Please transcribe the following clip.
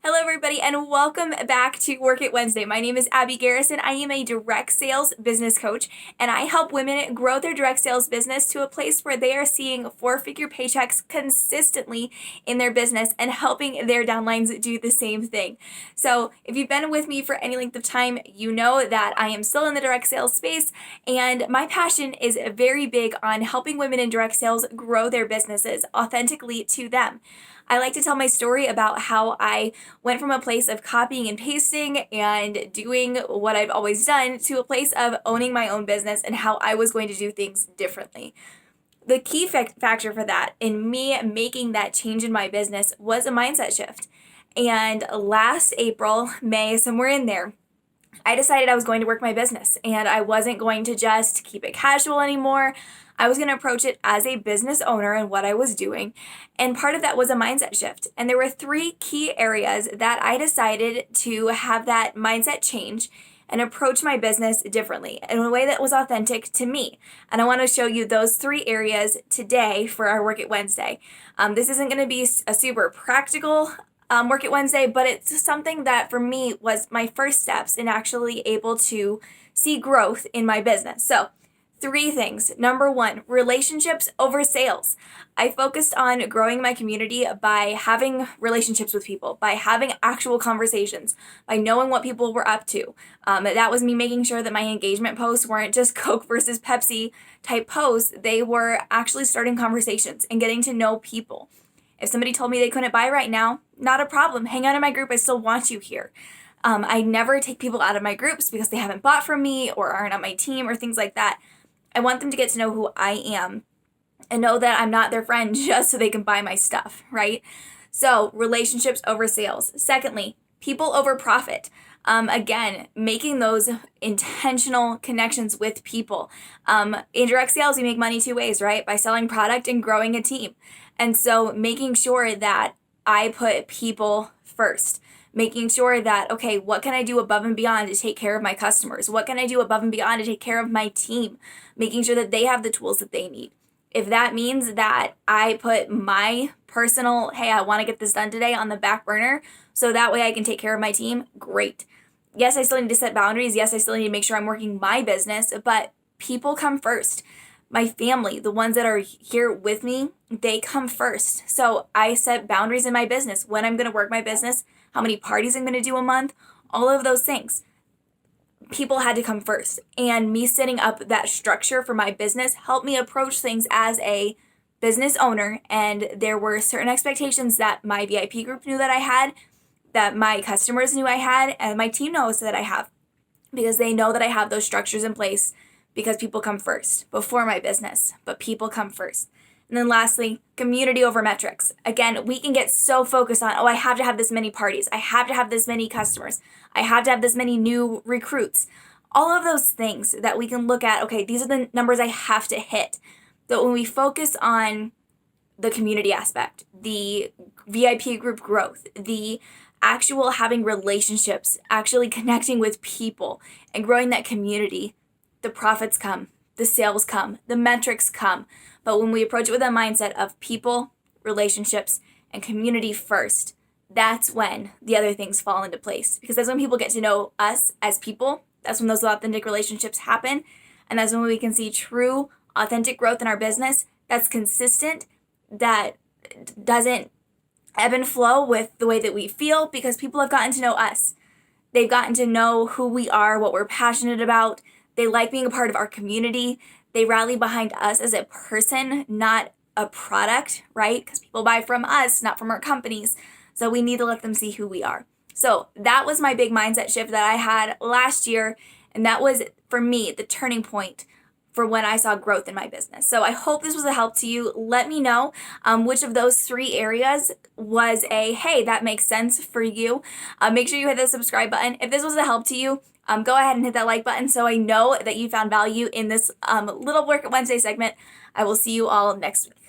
Hello, everybody, and welcome back to Work It Wednesday. My name is Abby Garrison. I am a direct sales business coach, and I help women grow their direct sales business to a place where they are seeing four-figure paychecks consistently in their business and helping their downlines do the same thing. So if you've been with me for any length of time, you know that I am still in the direct sales space, and my passion is very big on helping women in direct sales grow their businesses authentically to them. I like to tell my story about how I went from a place of copying and pasting and doing what I've always done to a place of owning my own business and how I was going to do things differently. The key factor for that in me making that change in my business was a mindset shift. And last April, May, somewhere in there, I decided I was going to work my business and I wasn't going to just keep it casual anymore. I was going to approach it as a business owner and what I was doing. And part of that was a mindset shift. And there were three key areas that I decided to have that mindset change and approach my business differently in a way that was authentic to me. And I want to show you those three areas today for our Work It Wednesday. This isn't going to be a super practical Work It Wednesday, but it's something that for me was my first steps in actually able to see growth in my business. So, three things. Number one, relationships over sales. I focused on growing my community by having relationships with people, by having actual conversations, by knowing what people were up to. That was me making sure that my engagement posts weren't just Coke versus Pepsi type posts. They were actually starting conversations and getting to know people. If somebody told me they couldn't buy right now, not a problem. Hang out in my group. I still want you here. I never take people out of my groups because they haven't bought from me or aren't on my team or things like that. I want them to get to know who I am and know that I'm not their friend just so they can buy my stuff, right? So relationships over sales. Secondly, people over profit. Again, making those intentional connections with people. In direct sales, we make money two ways, right? By selling product and growing a team. And so making sure that I put people first. Making sure that, okay, what can I do above and beyond to take care of my customers? What can I do above and beyond to take care of my team? Making sure that they have the tools that they need. If that means that I put my personal, hey, I want to get this done today on the back burner so that way I can take care of my team, great. Yes, I still need to set boundaries. Yes, I still need to make sure I'm working my business, but people come first. My family, the ones that are here with me, they come first. So I set boundaries in my business, when I'm going to work my business, how many parties I'm going to do a month, all of those things. People had to come first. And me setting up that structure for my business helped me approach things as a business owner. And there were certain expectations that my VIP group knew that I had, that my customers knew I had, and my team knows that I have, because they know that I have those structures in place because people come first before my business, but people come first. And then lastly, community over metrics. Again, we can get so focused on, I have to have this many parties. I have to have this many customers. I have to have this many new recruits. All of those things that we can look at, okay, these are the numbers I have to hit. But when we focus on the community aspect, the VIP group growth, the actual having relationships, actually connecting with people and growing that community, the profits come, the sales come, the metrics come. But when we approach it with a mindset of people, relationships, and community first, that's when the other things fall into place. Because that's when people get to know us as people. That's when those authentic relationships happen. And that's when we can see true, authentic growth in our business that's consistent, that doesn't ebb and flow with the way that we feel, because people have gotten to know us. They've gotten to know who we are, what we're passionate about. They like being a part of our community. They rally behind us as a person, not a product, right? Because people buy from us, not from our companies. So we need to let them see who we are. So that was my big mindset shift that I had last year. And that was, for me, the turning point for when I saw growth in my business. So I hope this was a help to you. Let me know which of those three areas was a, hey, that makes sense for you. Make sure you hit the subscribe button. If this was a help to you, go ahead and hit that like button so I know that you found value in this little Work It Wednesday segment. I will see you all next week.